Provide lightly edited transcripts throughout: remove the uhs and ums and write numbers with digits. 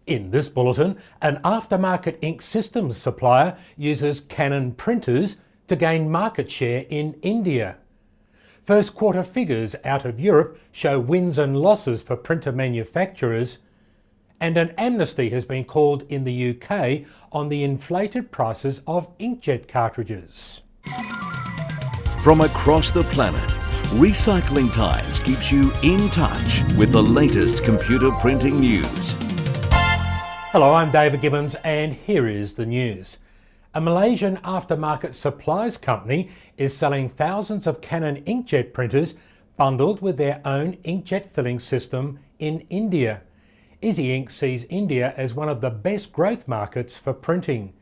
In this bulletin, an aftermarket ink systems supplier uses Canon printers to gain market share in India. First quarter figures out of Europe show wins and losses for printer manufacturers, and an amnesty has been called in the UK on the inflated prices of inkjet cartridges. From across the planet, Recycling Times keeps you in touch with the latest computer printing news. Hello, I'm David Gibbons and here is the news. A Malaysian aftermarket supplies company is selling thousands of Canon inkjet printers bundled with their own inkjet filling system in India. Easy Ink sees India as one of the best growth markets for printing.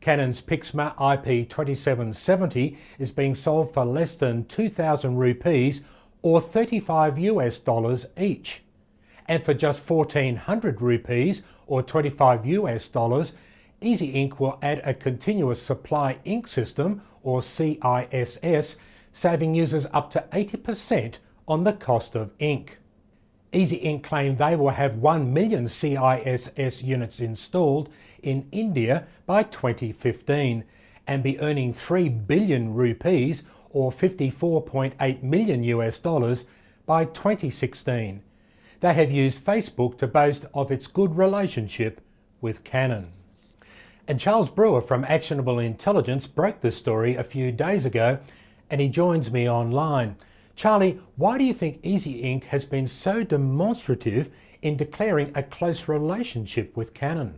Canon's Pixma IP2770 is being sold for less than 2,000 rupees or $35 each. And for just 1,400 rupees or $25, Easy Ink will add a continuous supply ink system or CISS, saving users up to 80% on the cost of ink. Easy Ink claim they will have 1 million CISS units installed in India by 2015 and be earning 3 billion rupees or $54.8 million by 2016. They have used Facebook to boast of its good relationship with Canon. And Charles Brewer from Actionable Intelligence broke this story a few days ago and he joins me online. Charlie, why do you think Easy Ink has been so demonstrative in declaring a close relationship with Canon?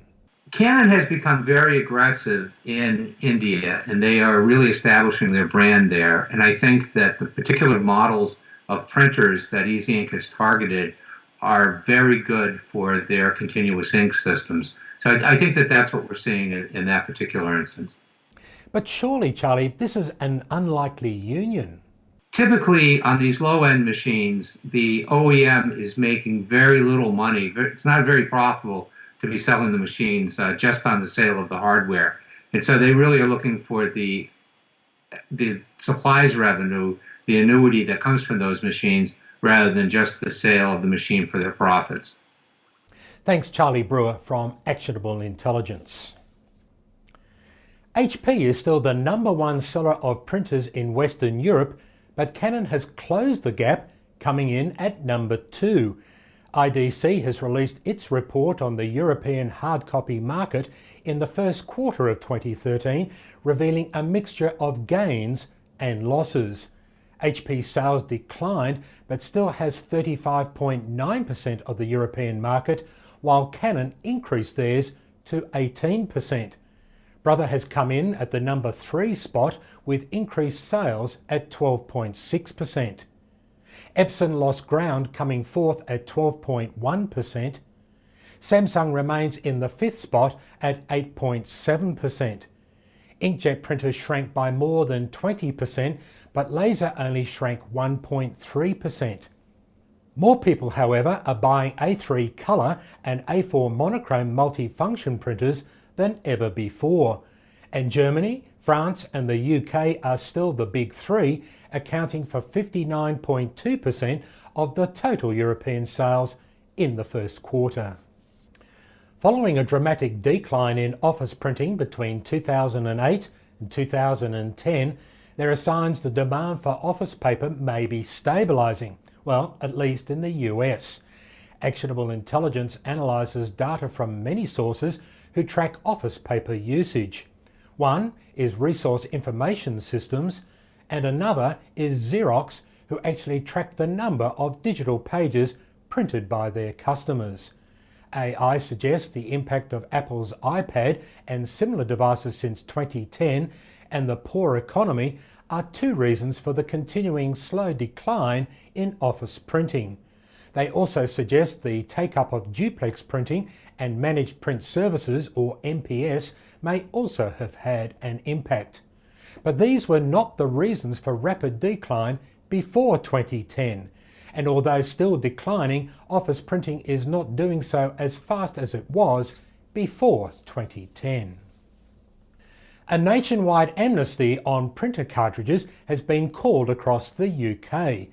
Canon has become very aggressive in India and they are really establishing their brand there. And I think that the particular models of printers that Easy Ink has targeted are very good for their continuous ink systems. So I think that that's what we're seeing in that particular instance. But surely, Charlie, this is an unlikely union. Typically, on these low-end machines, the OEM is making very little money. It's not very profitable to be selling the machines just on the sale of the hardware. And so they really are looking for the supplies revenue, the annuity that comes from those machines, rather than just the sale of the machine for their profits. Thanks, Charlie Brewer from Actionable Intelligence. HP is still the #1 seller of printers in Western Europe, but Canon has closed the gap, coming in at #2. IDC has released its report on the European hard copy market in the first quarter of 2013, revealing a mixture of gains and losses. HP sales declined but still has 35.9% of the European market, while Canon increased theirs to 18%. Brother has come in at the #3 spot with increased sales at 12.6%. Epson lost ground, coming fourth at 12.1%. Samsung remains in the 5th spot at 8.7%. Inkjet printers shrank by more than 20%, but laser only shrank 1.3%. More people, however, are buying A3 colour and A4 monochrome multifunction printers than ever before. And Germany, France and the UK are still the big three, accounting for 59.2% of the total European sales in the first quarter. Following a dramatic decline in office printing between 2008 and 2010, there are signs the demand for office paper may be stabilising, well, at least in the US. Actionable Intelligence analyses data from many sources who track office paper usage. One is Resource Information Systems, and another is Xerox, who actually track the number of digital pages printed by their customers. AI suggests the impact of Apple's iPad and similar devices since 2010 and the poor economy are two reasons for the continuing slow decline in office printing. They also suggest the take-up of duplex printing and managed print services, or MPS, may also have had an impact. But these were not the reasons for rapid decline before 2010. And although still declining, office printing is not doing so as fast as it was before 2010. A nationwide amnesty on printer cartridges has been called across the UK.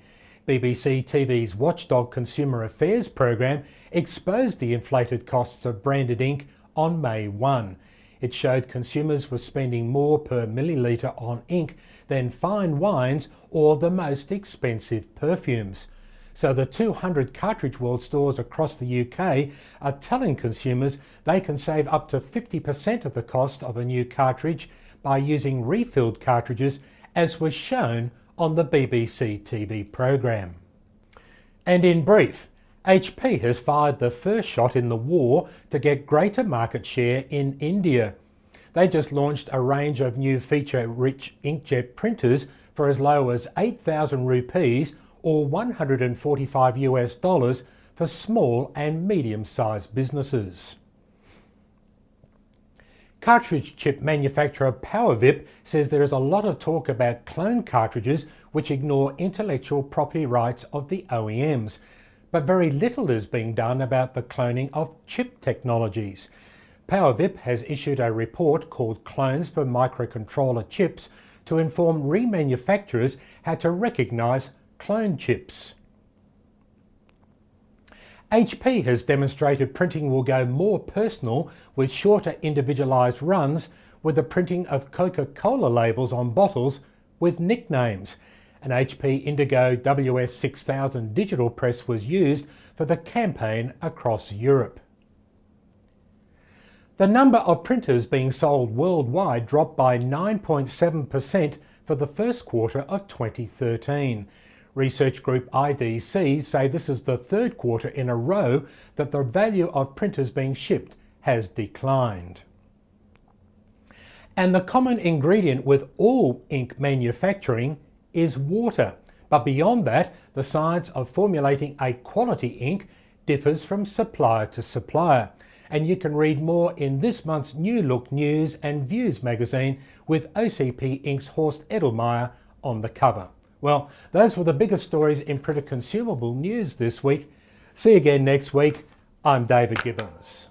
BBC TV's Watchdog Consumer Affairs program exposed the inflated costs of branded ink on May 1. It showed consumers were spending more per millilitre on ink than fine wines or the most expensive perfumes. So the 200 Cartridge World stores across the UK are telling consumers they can save up to 50% of the cost of a new cartridge by using refilled cartridges, as was shown on the BBC TV programme. And in brief, HP has fired the first shot in the war to get greater market share in India. They just launched a range of new feature-rich inkjet printers for as low as 8,000 rupees or $145 for small and medium-sized businesses. Cartridge chip manufacturer PowerVip says there is a lot of talk about clone cartridges which ignore intellectual property rights of the OEMs, but very little is being done about the cloning of chip technologies. PowerVip has issued a report called Clones for Microcontroller Chips to inform remanufacturers how to recognise clone chips. HP has demonstrated printing will go more personal with shorter individualised runs with the printing of Coca-Cola labels on bottles with nicknames. An HP Indigo WS6000 digital press was used for the campaign across Europe. The number of printers being sold worldwide dropped by 9.7% for the first quarter of 2013. Research group IDC say this is the third quarter in a row that the value of printers being shipped has declined. And the common ingredient with all ink manufacturing is water. But beyond that, the science of formulating a quality ink differs from supplier to supplier. And you can read more in this month's New Look News and Views magazine with OCP Ink's Horst Edelmeier on the cover. Well, those were the biggest stories in printer consumable news this week. See you again next week. I'm David Gibbons.